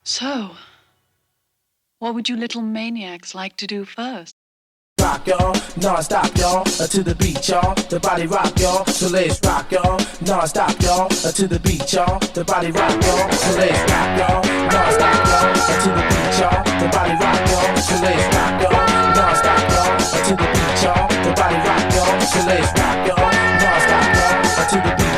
So, what would you little maniacs like to do first? Rock y'all, non-stop y'all, to the beat y'all, the body rock y'all, so let's rock y'all, non-stop y'all, to the beat y'all, the body rock y'all, so let's rock y'all, non-stop y'all, to the beat y'all, the body rock y'all, so let's rock y'all, non-stop y'all, to the beat y'all, the body rock y'all, so let's rock y'all, non-stop y'all, to the beat